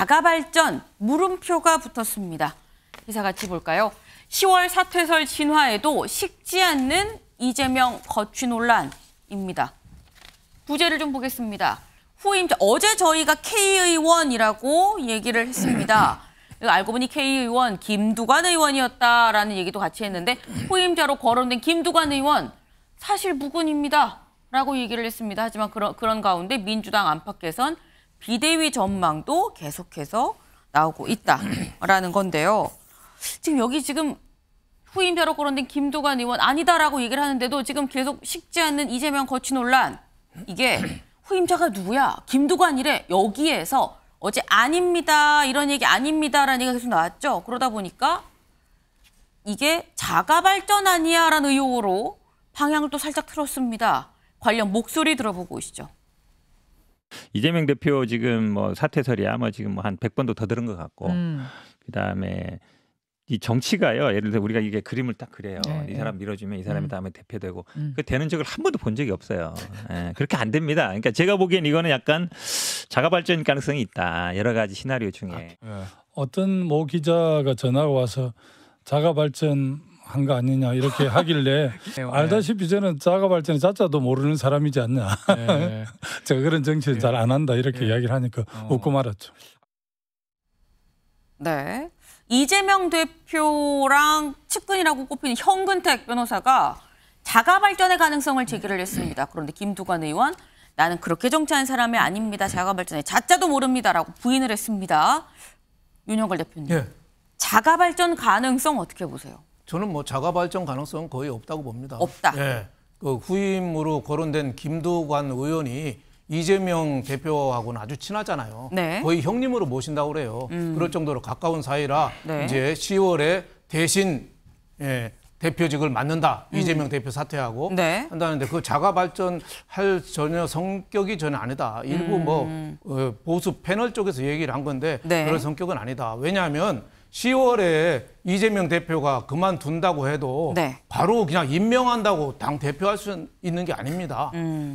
자가발전 물음표가 붙었습니다. 기사 같이 볼까요? 10월 사퇴설 진화에도 식지 않는 이재명 거취 논란입니다. 부제를 좀 보겠습니다. 후임자, 어제 저희가 K의원이라고 얘기를 했습니다. 알고 보니 K의원 김두관 의원이었다라는 얘기도 같이 했는데 후임자로 거론된 김두관 의원 사실 무근입니다. 라고 얘기를 했습니다. 하지만 그런 가운데 민주당 안팎에선 비대위 전망도 계속해서 나오고 있다라는 건데요. 지금 후임자로 거론된 김두관 의원 아니다라고 얘기를 하는데도 지금 계속 식지 않는 이재명 거취 논란. 이게 후임자가 누구야? 김두관이래. 여기에서 어제 아닙니다. 이런 얘기 아닙니다라는 얘기가 계속 나왔죠. 그러다 보니까 이게 자가발전 아니야? 라는 의혹으로 방향을 또 살짝 틀었습니다. 관련 목소리 들어보고 오시죠. 이재명 대표 지금 뭐 사퇴설이야 뭐 지금 뭐 한 100번도 더 들은 것 같고 그다음에 이 정치가요. 예를 들어 우리가 이게 그림을 딱 그려요. 이 사람 밀어주면 이 사람이 다음에 대표되고 그 되는 적을 한 번도 본 적이 없어요. 그렇게 안 됩니다. 그러니까 제가 보기엔 이거는 약간 자가발전 가능성이 있다. 여러 가지 시나리오 중에. 어떤 모 기자가 전화가 와서 자가발전 한 거 아니냐 이렇게 하길래 알다시피 저는 자가발전의 자자도 모르는 사람이지 않냐. 제가 그런 정치를 잘 안 한다 이렇게 이야기를 하니까 웃고 말았죠. 네. 이재명 대표랑 측근이라고 꼽히는 현근택 변호사가 자가발전의 가능성을 제기를 했습니다. 그런데 김두관 의원, 나는 그렇게 정치하는 사람이 아닙니다. 자가발전의 자자도 모릅니다라고 부인을 했습니다. 윤영걸 대표님, 자가발전 가능성 어떻게 보세요? 저는 뭐 자가발전 가능성은 거의 없다고 봅니다. 없다. 예. 그 후임으로 거론된 김두관 의원이 이재명 대표하고는 아주 친하잖아요. 네. 거의 형님으로 모신다고 그래요. 그럴 정도로 가까운 사이라 네. 이제 10월에 대신 대표직을 맡는다. 이재명 대표 사퇴하고 네. 한다는데 그 자가발전 할 전혀 성격이 전혀 아니다. 일부 보수 패널 쪽에서 얘기를 한 건데 네. 그런 성격은 아니다. 왜냐하면 10월에 이재명 대표가 그만둔다고 해도 네. 바로 그냥 임명한다고 당 대표할 수 있는 게 아닙니다.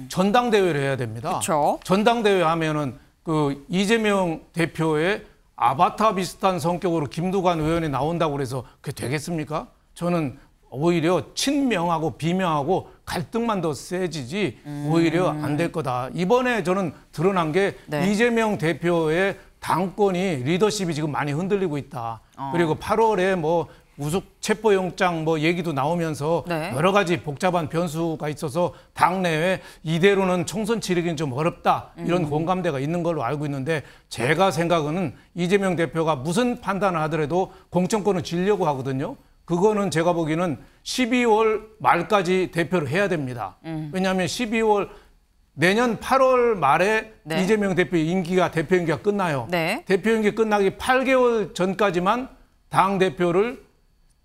전당대회를 해야 됩니다. 그쵸. 전당대회 하면은 그 이재명 대표의 아바타 비슷한 성격으로 김두관 의원이 나온다고 그래서 그게 되겠습니까? 저는 오히려 친명하고 비명하고 갈등만 더 세지지 오히려 안 될 거다. 이번에 저는 드러난 게 네. 이재명 대표의 당권이 리더십이 지금 많이 흔들리고 있다. 그리고 8월에 뭐 우속 체포영장 뭐 얘기도 나오면서 네. 여러 가지 복잡한 변수가 있어서 당내에 이대로는 총선 치르기는 좀 어렵다. 이런 공감대가 있는 걸로 알고 있는데 제가 생각은 이재명 대표가 무슨 판단을 하더라도 공천권을 쥐려고 하거든요. 그거는 제가 보기에는 12월 말까지 대표를 해야 됩니다. 왜냐하면 12월 내년 8월 말에 네. 이재명 대표의 대표 임기가 끝나요. 네. 대표 임기 끝나기 8개월 전까지만 당대표를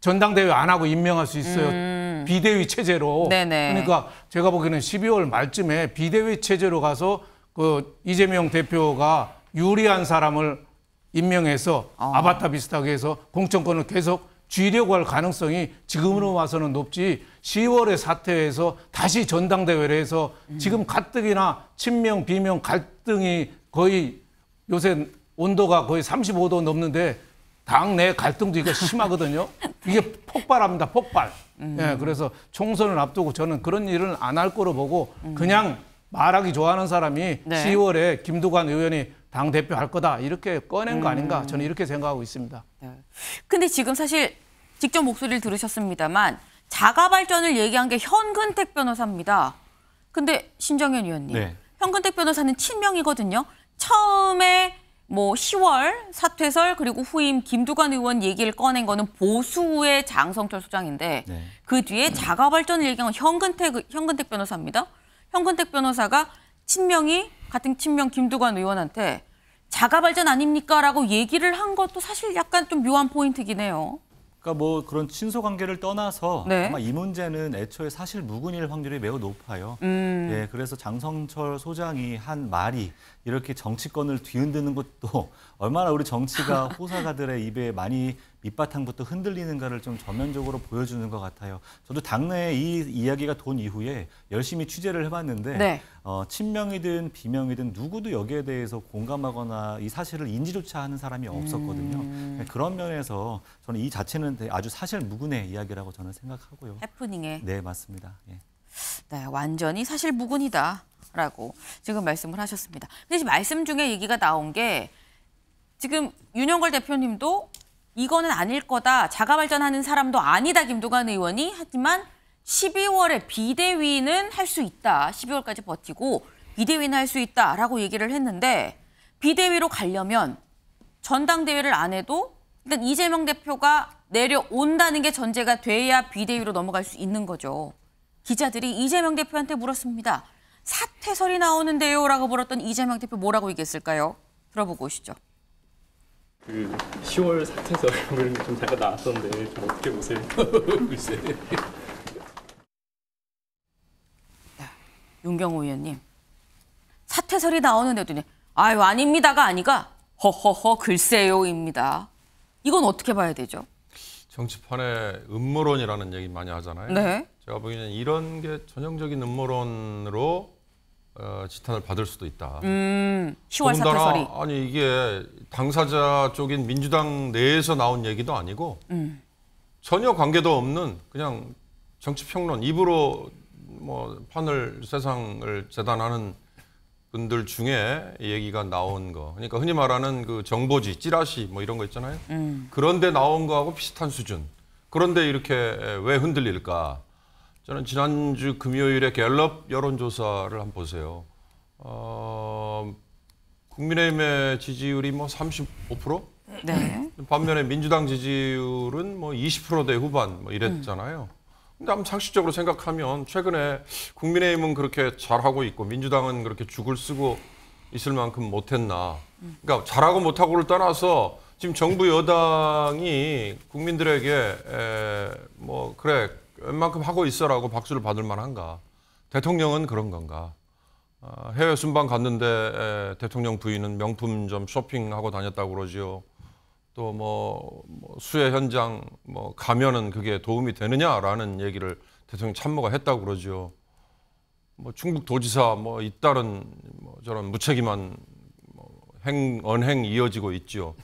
전당대회 안 하고 임명할 수 있어요. 비대위 체제로. 네네. 그러니까 제가 보기에는 12월 말쯤에 비대위 체제로 가서 그 이재명 대표가 유리한 사람을 임명해서 아바타 비슷하게 해서 공천권을 계속 쥐려고 할 가능성이 지금으로 와서는 높지 10월에 사퇴해서 다시 전당대회를 해서 지금 가뜩이나 친명, 비명 갈등이 거의 요새 온도가 거의 35도 넘는데 당내 갈등도 이거 심하거든요. 이게 폭발합니다. 폭발. 예, 그래서 총선을 앞두고 저는 그런 일은 안 할 거로 보고 그냥 말하기 좋아하는 사람이 네. 10월에 김두관 의원이 당대표 할 거다 이렇게 꺼낸 거 아닌가 저는 이렇게 생각하고 있습니다. 근데 지금 사실 직접 목소리를 들으셨습니다만 자가발전을 얘기한 게 현근택 변호사입니다. 근데 신정현 의원님, 네. 현근택 변호사는 친명이거든요. 처음에 뭐 10월 사퇴설 그리고 후임 김두관 의원 얘기를 꺼낸 거는 보수의 장성철 소장인데 네. 그 뒤에 자가발전을 얘기한 건 현근택 변호사입니다. 현근택 변호사가 같은 친명 김두관 의원한테 자가발전 아닙니까? 라고 얘기를 한 것도 사실 약간 좀 묘한 포인트긴 해요. 그러니까 뭐 그런 친소 관계를 떠나서 네. 아마 이 문제는 애초에 사실 무근일 확률이 매우 높아요. 예, 그래서 장성철 소장이 한 말이 이렇게 정치권을 뒤흔드는 것도 얼마나 우리 정치가 호사가들의 입에 많이 밑바탕부터 흔들리는가를 좀 전면적으로 보여주는 것 같아요. 저도 당내에 이 이야기가 돈 이후에 열심히 취재를 해봤는데 네. 친명이든 비명이든 누구도 여기에 대해서 공감하거나 이 사실을 인지조차 하는 사람이 없었거든요. 그런 면에서 저는 이 자체는 아주 사실무근의 이야기라고 저는 생각하고요. 해프닝에. 네, 맞습니다. 예. 네, 완전히 사실무근이다라고 지금 말씀을 하셨습니다. 근데 지금 말씀 중에 얘기가 나온 게 지금 윤영걸 대표님도 이거는 아닐 거다. 자가발전하는 사람도 아니다. 김두관 의원이. 하지만 12월에 비대위는 할 수 있다. 12월까지 버티고 비대위는 할 수 있다라고 얘기를 했는데 비대위로 가려면 전당대회를 안 해도 일단 이재명 대표가 내려온다는 게 전제가 돼야 비대위로 넘어갈 수 있는 거죠. 기자들이 이재명 대표한테 물었습니다. 사퇴설이 나오는데요 라고 물었던 이재명 대표 뭐라고 얘기했을까요? 들어보고 오시죠. 그 10월 사퇴설 이런 게 좀 잠깐 나왔던데 좀 어떻게 보세요? 글쎄. 윤경호 의원님. 사퇴설이 나오는데도 아유 아닙니다가 아니가 허허허 글쎄요입니다. 이건 어떻게 봐야 되죠? 정치판에 음모론이라는 얘기 많이 하잖아요. 네. 제가 보기에는 이런 게 전형적인 음모론으로 지탄을 받을 수도 있다. 10월 더군다나 사퇴설이. 아니 이게 당사자 쪽인 민주당 내에서 나온 얘기도 아니고 전혀 관계도 없는 그냥 정치평론 입으로 뭐 판을 세상을 재단하는 분들 중에 얘기가 나온 거. 그러니까 흔히 말하는 그 정보지, 찌라시 뭐 이런 거 있잖아요. 그런데 나온 거하고 비슷한 수준. 그런데 이렇게 왜 흔들릴까? 저는 지난주 금요일에 갤럽 여론조사를 한번 보세요. 국민의힘의 지지율이 뭐 35%? 네. 반면에 민주당 지지율은 뭐 20%대 후반 뭐 이랬잖아요. 근데 한번 상식적으로 생각하면 최근에 국민의힘은 그렇게 잘하고 있고 민주당은 그렇게 죽을 쓰고 있을 만큼 못했나. 그러니까 잘하고 못하고를 떠나서 지금 정부 여당이 국민들에게 뭐 그래 웬만큼 하고 있어라고 박수를 받을 만한가. 대통령은 그런 건가. 해외 순방 갔는데 대통령 부인은 명품점 쇼핑하고 다녔다고 그러지요. 또 뭐 수해 현장 뭐 가면은 그게 도움이 되느냐라는 얘기를 대통령 참모가 했다고 그러죠. 뭐 충북 도지사 뭐 잇따른 뭐 저런 무책임한 언행 이어지고 있죠.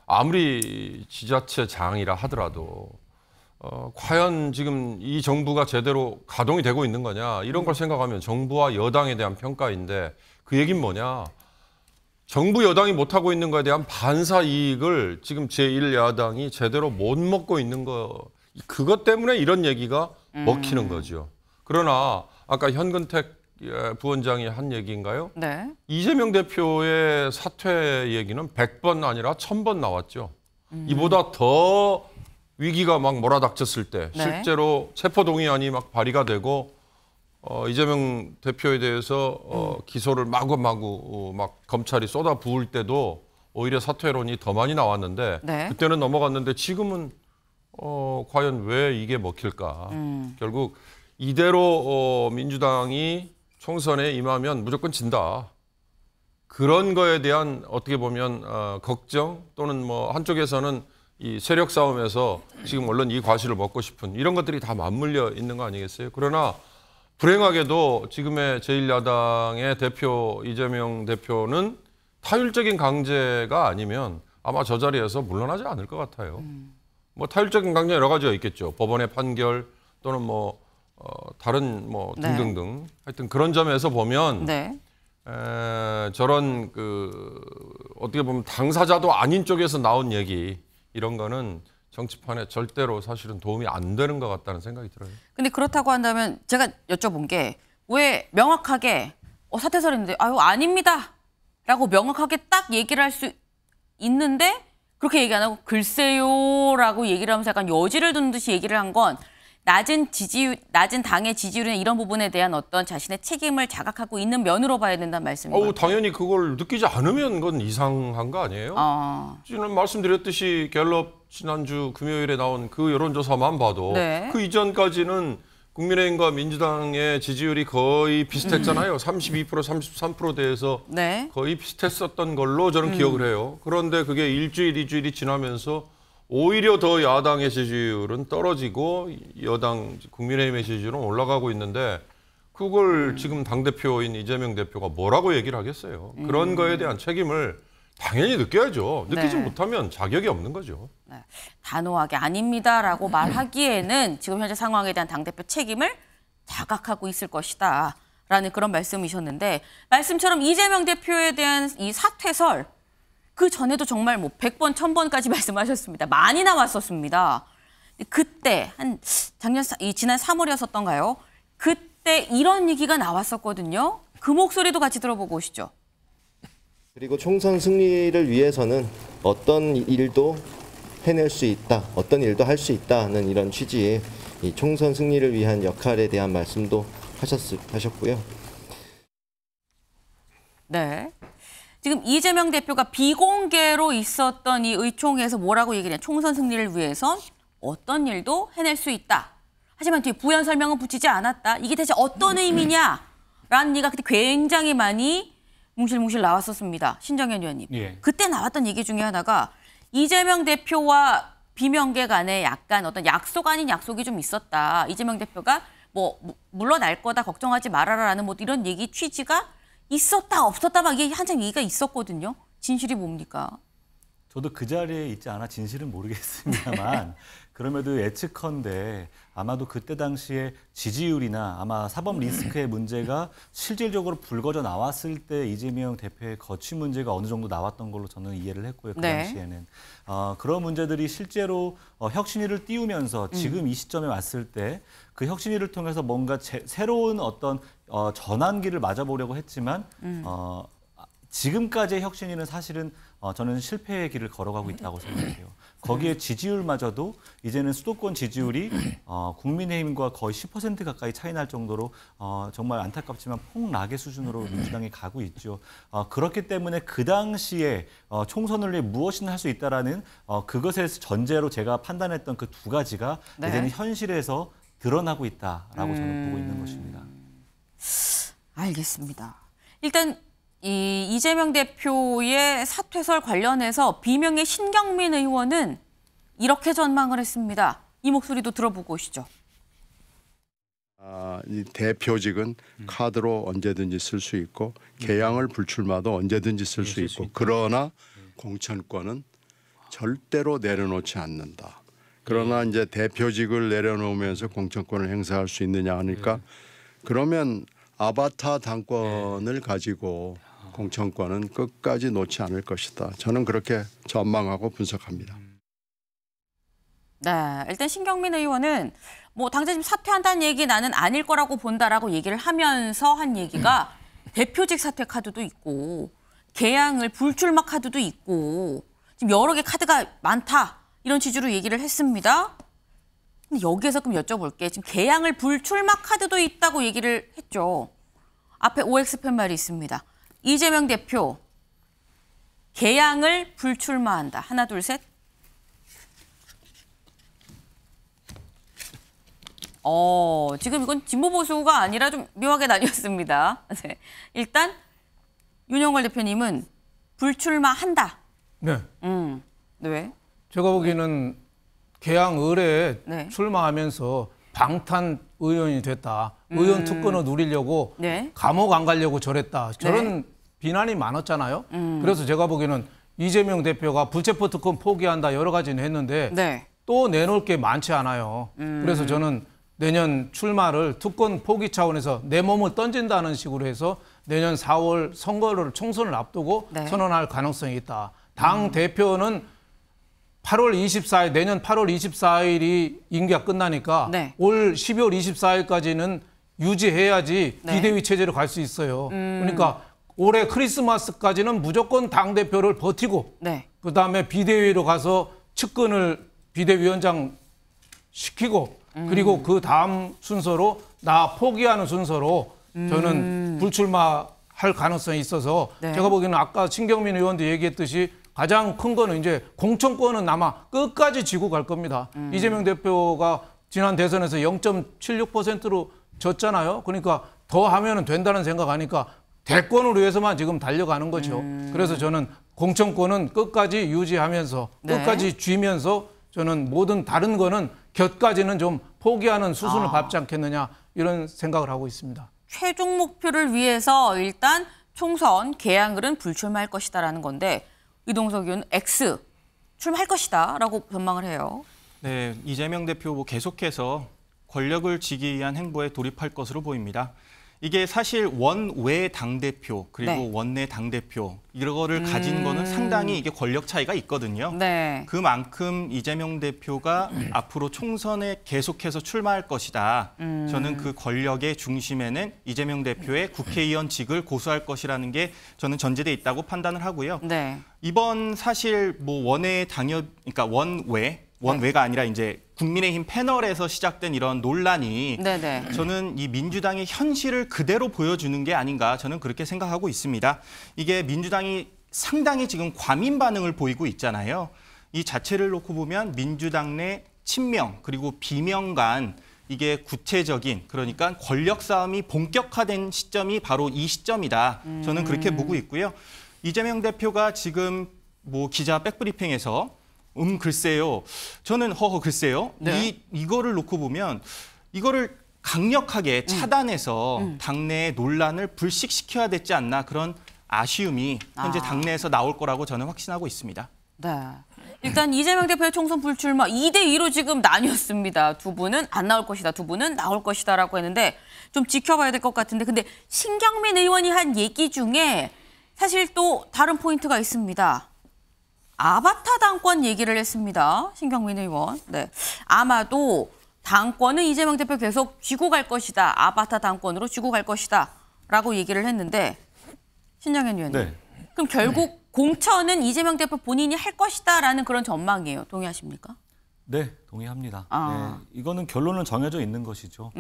아무리 지자체장이라 하더라도 과연 지금 이 정부가 제대로 가동이 되고 있는 거냐 이런 걸 생각하면 정부와 여당에 대한 평가인데 그 얘기는 뭐냐. 정부 여당이 못하고 있는 거에 대한 반사 이익을 지금 제1야당이 제대로 못 먹고 있는 거 그것 때문에 이런 얘기가 먹히는 거죠. 그러나 아까 현근택 부원장이 한 얘기인가요? 네. 이재명 대표의 사퇴 얘기는 100번 아니라 1000번 나왔죠. 이보다 더 위기가 막 몰아닥쳤을 때 네. 실제로 체포동의안이 막 발의가 되고 이재명 대표에 대해서 기소를 마구마구 막 검찰이 쏟아 부을 때도 오히려 사퇴론이 더 많이 나왔는데 네. 그때는 넘어갔는데 지금은 과연 왜 이게 먹힐까? 결국 이대로 민주당이 총선에 임하면 무조건 진다. 그런 거에 대한 어떻게 보면 걱정 또는 뭐 한쪽에서는 이 세력 싸움에서 지금 얼른 이 과실을 먹고 싶은 이런 것들이 다 맞물려 있는 거 아니겠어요? 그러나 불행하게도 지금의 제1야당의 대표 이재명 대표는 타율적인 강제가 아니면 아마 저 자리에서 물러나지 않을 것 같아요. 뭐 타율적인 강제 여러 가지가 있겠죠. 법원의 판결 또는 뭐 다른 뭐 등등등. 네. 하여튼 그런 점에서 보면 네. 저런 그 어떻게 보면 당사자도 아닌 쪽에서 나온 얘기 이런 거는 정치판에 절대로 사실은 도움이 안 되는 것 같다는 생각이 들어요. 근데 그렇다고 한다면 제가 여쭤본 게 왜 명확하게 사퇴설인데 아유 아닙니다 라고 명확하게 딱 얘기를 할 수 있는데 그렇게 얘기 안 하고 글쎄요라고 얘기를 하면서 약간 여지를 두는 듯이 얘기를 한 건 낮은 당의 지지율이나 이런 부분에 대한 어떤 자신의 책임을 자각하고 있는 면으로 봐야 된다는 말씀이에요. 당연히 그걸 느끼지 않으면 그건 이상한 거 아니에요? 지금 말씀드렸듯이 갤럽 지난주 금요일에 나온 그 여론조사만 봐도 네. 그 이전까지는 국민의힘과 민주당의 지지율이 거의 비슷했잖아요. 32%, 33%대에서 네. 거의 비슷했었던 걸로 저는 기억을 해요. 그런데 그게 일주일, 2주일이 지나면서 오히려 더 야당의 지지율은 떨어지고 여당 국민의힘의 지지율은 올라가고 있는데 그걸 지금 당대표인 이재명 대표가 뭐라고 얘기를 하겠어요. 그런 거에 대한 책임을 당연히 느껴야죠. 느끼지 네. 못하면 자격이 없는 거죠. 네. 단호하게 아닙니다라고 말하기에는 지금 현재 상황에 대한 당대표 책임을 자각하고 있을 것이다 라는 그런 말씀이셨는데 말씀처럼 이재명 대표에 대한 이 사퇴설 그 전에도 정말 뭐 100번, 1000번까지 말씀하셨습니다. 많이 나왔었습니다. 그때 지난 3월이었었던가요? 그때 이런 얘기가 나왔었거든요. 그 목소리도 같이 들어보고 오시죠. 그리고 총선 승리를 위해서는 어떤 일도 해낼 수 있다, 어떤 일도 할 수 있다는 이런 취지의 이 총선 승리를 위한 역할에 대한 말씀도 하셨고요. 네. 지금 이재명 대표가 비공개로 있었던 이 의총에서 뭐라고 얘기를 해요? 총선 승리를 위해선 어떤 일도 해낼 수 있다. 하지만 뒤에 부연 설명은 붙이지 않았다. 이게 대체 어떤 의미냐라는 얘기가 그때 굉장히 많이 뭉실뭉실 나왔었습니다. 신정현 의원님. 예. 그때 나왔던 얘기 중에 하나가 이재명 대표와 비명계 간에 약간 어떤 약속 아닌 약속이 좀 있었다. 이재명 대표가 뭐 물러날 거다 걱정하지 말아라라는 뭐 이런 얘기 취지가 있었다 없었다 막 이게 한참 얘기가 있었거든요. 진실이 뭡니까? 저도 그 자리에 있지 않아 진실은 모르겠습니다만 그럼에도 예측컨대 아마도 그때 당시에 지지율이나 아마 사법 리스크의 문제가 실질적으로 불거져 나왔을 때 이재명 대표의 거취 문제가 어느 정도 나왔던 걸로 저는 이해를 했고요. 그 네. 당시에는. 그런 문제들이 실제로 혁신위를 띄우면서 지금 이 시점에 왔을 때 그 혁신위를 통해서 뭔가 새로운 어떤 전환기를 맞아보려고 했지만 지금까지의 혁신위는 사실은 저는 실패의 길을 걸어가고 있다고 생각해요. 거기에 지지율마저도 이제는 수도권 지지율이 국민의힘과 거의 10% 가까이 차이 날 정도로 정말 안타깝지만 폭락의 수준으로 민주당이 가고 있죠. 그렇기 때문에 그 당시에 총선을 위해 무엇이든 할 수 있다라는 그것의 전제로 제가 판단했던 그 두 가지가 네. 이제는 현실에서 드러나고 있다라고 저는 보고 있는 것입니다. 알겠습니다. 일단 이 이재명 대표의 사퇴설 관련해서 비명의 신경민 의원은 이렇게 전망을 했습니다. 이 목소리도 들어보고 오시죠. 이 대표직은 카드로 언제든지 쓸 수 있고 개항을 불출마도 언제든지 쓸 수 있고 그러나 공천권은 절대로 내려놓지 않는다. 그러나 이제 대표직을 내려놓으면서 공천권을 행사할 수 있느냐 하니까 그러면 아바타 당권을 가지고 공천권은 끝까지 놓지 않을 것이다. 저는 그렇게 전망하고 분석합니다. 네, 일단 신경민 의원은 뭐 당장 지금 사퇴한다는 얘기 나는 아닐 거라고 본다라고 얘기를 하면서 한 얘기가 대표직 사퇴 카드도 있고 개항을 불출마 카드도 있고 지금 여러 개 카드가 많다 이런 취지로 얘기를 했습니다. 근데 여기에서 그럼 여쭤볼게. 지금 개항을 불출마 카드도 있다고 얘기를 했죠. 앞에 OX 팻말이 있습니다. 이재명 대표 개항을 불출마한다. 하나 둘 셋. 지금 이건 진보 보수가 아니라 좀 묘하게 나뉘었습니다. 네. 일단 윤영걸 대표님은 불출마한다. 네. 왜? 제가 보기에는 개항 의뢰에 네. 출마하면서 방탄 의원이 됐다. 의원 특권을 누리려고 네. 감옥 안 가려고 저랬다. 저런 비난이 많았잖아요. 그래서 제가 보기에는 이재명 대표가 불체포 특권 포기한다 여러 가지는 했는데 네. 또 내놓을 게 많지 않아요. 그래서 저는 내년 출마를 특권 포기 차원에서 내 몸을 던진다는 식으로 해서 내년 4월 선거를 총선을 앞두고 네. 선언할 가능성이 있다. 당 대표는 8월 24일 내년 8월 24일이 임기가 끝나니까 네. 올 12월 24일까지는 유지해야지 네. 비대위 체제로 갈 수 있어요. 그러니까 올해 크리스마스까지는 무조건 당 대표를 버티고 네. 그다음에 비대위로 가서 측근을 비대위원장 시키고 그리고 그 다음 순서로 나 포기하는 순서로 저는 불출마할 가능성이 있어서 네. 제가 보기에는 아까 신경민 의원도 얘기했듯이 가장 큰 거는 이제 공천권은 아마 끝까지 지고 갈 겁니다. 이재명 대표가 지난 대선에서 0.76%로 졌잖아요. 그러니까 더 하면 된다는 생각하니까 대권을 위해서만 지금 달려가는 거죠. 그래서 저는 공천권은 끝까지 유지하면서 네. 끝까지 쥐면서 저는 모든 다른 거는 곁까지는 좀 포기하는 수순을 밟지 않겠느냐 이런 생각을 하고 있습니다. 최종 목표를 위해서 일단 총선 개항을은 불출마할 것이다라는 건데 이동석 의원은 X 출마할 것이다라고 전망을 해요. 네, 이재명 대표 계속해서 권력을 쥐기 위한 행보에 돌입할 것으로 보입니다. 이게 사실 원외 당대표 그리고 네. 원내 당대표 이거를 가진 거는 상당히 이게 권력 차이가 있거든요. 네. 그만큼 이재명 대표가 앞으로 총선에 계속해서 출마할 것이다. 저는 그 권력의 중심에는 이재명 대표의 국회의원직을 고수할 것이라는 게 저는 전제돼 있다고 판단을 하고요. 네. 이번 사실 원외 그러니까 원외가 아니라 이제 국민의힘 패널에서 시작된 이런 논란이 네네. 저는 이 민주당의 현실을 그대로 보여주는 게 아닌가 저는 그렇게 생각하고 있습니다. 이게 민주당이 상당히 지금 과민 반응을 보이고 있잖아요. 이 자체를 놓고 보면 민주당 내 친명 그리고 비명 간 이게 구체적인 그러니까 권력 싸움이 본격화된 시점이 바로 이 시점이다. 저는 그렇게 보고 있고요. 이재명 대표가 지금 기자 백브리핑에서 글쎄요. 저는 글쎄요. 네. 이거를 놓고 보면 이거를 강력하게 차단해서 당내의 논란을 불식시켜야 되지 않나 그런 아쉬움이 현재 당내에서 나올 거라고 저는 확신하고 있습니다. 네. 일단 이재명 대표의 총선 불출마 2대2로 지금 나뉘었습니다. 두 분은 안 나올 것이다. 두 분은 나올 것이다라고 했는데 좀 지켜봐야 될 것 같은데 근데 신경민 의원이 한 얘기 중에 사실 또 다른 포인트가 있습니다. 아바타 당권 얘기를 했습니다. 신경민 의원. 네. 아마도 당권은 이재명 대표 계속 쥐고 갈 것이다. 아바타 당권으로 쥐고 갈 것이다. 라고 얘기를 했는데 신정현 의원님. 네. 그럼 결국 공천은 이재명 대표 본인이 할 것이다. 라는 그런 전망이에요. 동의하십니까? 네, 동의합니다. 아. 네, 이거는 결론은 정해져 있는 것이죠.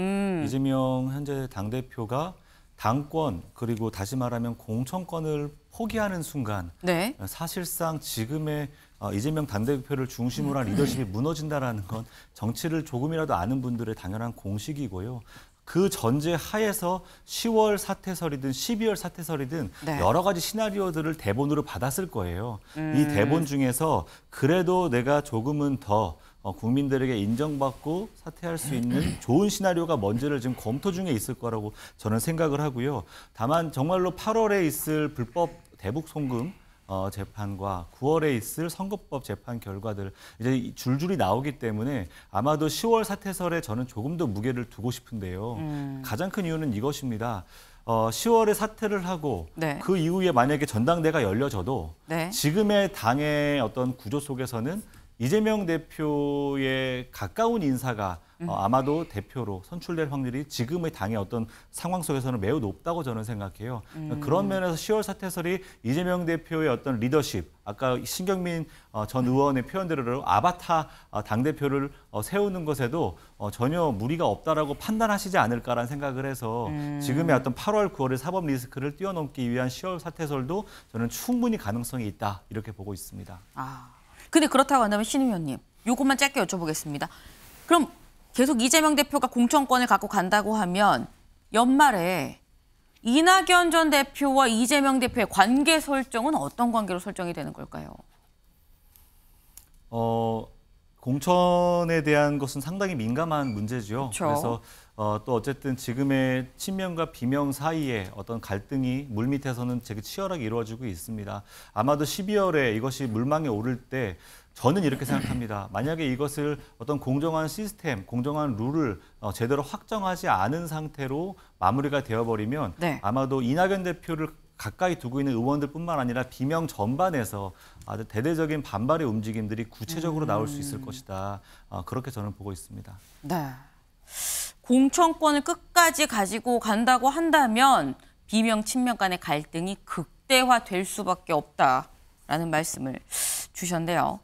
이재명 현재 당대표가 당권 그리고 다시 말하면 공천권을 포기하는 순간 네. 사실상 지금의 이재명 당대표를 중심으로 한 리더십이 무너진다라는 건 정치를 조금이라도 아는 분들의 당연한 공식이고요. 그 전제 하에서 10월 사퇴설이든 12월 사퇴설이든 네. 여러 가지 시나리오들을 대본으로 받았을 거예요. 이 대본 중에서 그래도 내가 조금은 더 국민들에게 인정받고 사퇴할 수 있는 좋은 시나리오가 뭔지를 지금 검토 중에 있을 거라고 저는 생각을 하고요. 다만 정말로 8월에 있을 불법 대북 송금 재판과 9월에 있을 선거법 재판 결과들 이제 줄줄이 나오기 때문에 아마도 10월 사퇴설에 저는 조금 더 무게를 두고 싶은데요. 가장 큰 이유는 이것입니다. 10월에 사퇴를 하고 네. 그 이후에 만약에 전당대가 열려져도 네. 지금의 당의 어떤 구조 속에서는 이재명 대표의 가까운 인사가 아마도 대표로 선출될 확률이 지금의 당의 어떤 상황 속에서는 매우 높다고 저는 생각해요. 그런 면에서 10월 사퇴설이 이재명 대표의 어떤 리더십, 아까 신경민 전 의원의 표현대로 아바타 당대표를 세우는 것에도 전혀 무리가 없다라고 판단하시지 않을까라는 생각을 해서 지금의 어떤 8월, 9월의 사법 리스크를 뛰어넘기 위한 10월 사퇴설도 저는 충분히 가능성이 있다 이렇게 보고 있습니다. 근데 그렇다고 한다면 신 의원님, 요것만 짧게 여쭤보겠습니다. 그럼 계속 이재명 대표가 공천권을 갖고 간다고 하면 연말에 이낙연 전 대표와 이재명 대표의 관계 설정은 어떤 관계로 설정이 되는 걸까요? 공천에 대한 것은 상당히 민감한 문제죠. 그쵸. 그래서 또 어쨌든 지금의 친명과 비명 사이에 어떤 갈등이 물밑에서는 되게 치열하게 이루어지고 있습니다. 아마도 12월에 이것이 물망에 오를 때 저는 이렇게 생각합니다. 만약에 이것을 어떤 공정한 시스템, 공정한 룰을 제대로 확정하지 않은 상태로 마무리가 되어버리면 네. 아마도 이낙연 대표를 가까이 두고 있는 의원들뿐만 아니라 비명 전반에서 아주 대대적인 반발의 움직임들이 구체적으로 나올 수 있을 것이다. 그렇게 저는 보고 있습니다. 네. 공천권을 끝까지 가지고 간다고 한다면 비명, 친명 간의 갈등이 극대화될 수밖에 없다라는 말씀을 주셨는데요.